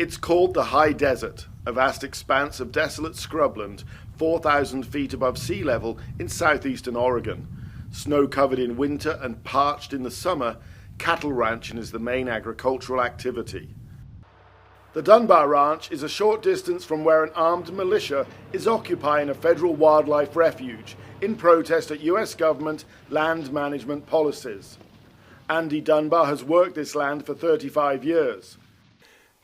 It's called the High Desert, a vast expanse of desolate scrubland 4,000 feet above sea level in southeastern Oregon. Snow-covered in winter and parched in the summer, cattle ranching is the main agricultural activity. The Dunbar Ranch is a short distance from where an armed militia is occupying a federal wildlife refuge in protest at US government land management policies. Andy Dunbar has worked this land for 35 years.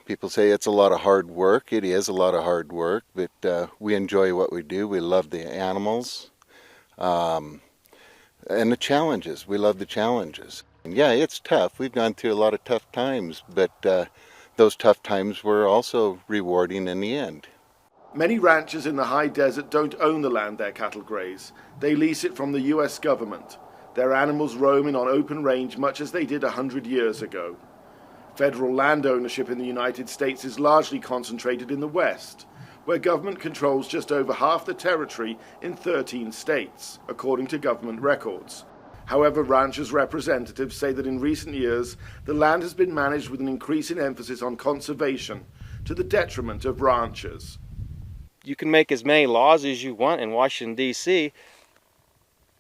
People say it's a lot of hard work. It is a lot of hard work, but we enjoy what we do. We love the animals and the challenges. We love the challenges. And yeah, it's tough. We've gone through a lot of tough times, but those tough times were also rewarding in the end. Many ranchers in the high desert don't own the land their cattle graze. They lease it from the US government, their animals roaming on open range much as they did 100 years ago. Federal land ownership in the United States is largely concentrated in the West, where government controls just over half the territory in 13 states, according to government records. However, ranchers' representatives say that in recent years, the land has been managed with an increasing emphasis on conservation, to the detriment of ranchers. You can make as many laws as you want in Washington, D.C.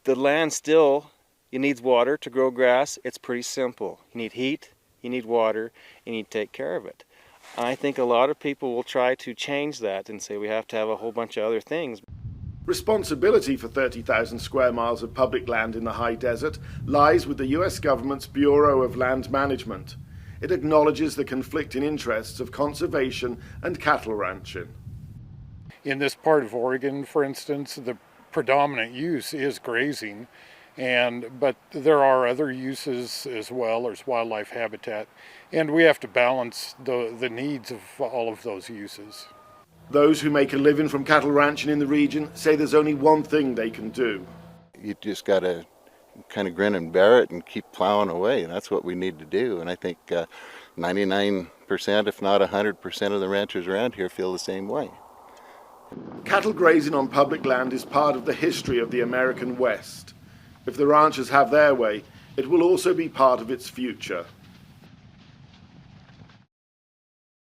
The land still, it needs water to grow grass. It's pretty simple. You need heat. You need water, and you need to take care of it. I think a lot of people will try to change that and say we have to have a whole bunch of other things. Responsibility for 30,000 square miles of public land in the high desert lies with the US government's Bureau of Land Management. It acknowledges the conflicting interests of conservation and cattle ranching. In this part of Oregon, for instance, the predominant use is grazing. But there are other uses as well. There's wildlife habitat, and we have to balance the needs of all of those uses. Those who make a living from cattle ranching in the region say there's only one thing they can do. You just got to kind of grin and bear it and keep plowing away, and that's what we need to do. And I think 99%, if not 100% of the ranchers around here feel the same way. Cattle grazing on public land is part of the history of the American West. If the ranchers have their way, it will also be part of its future.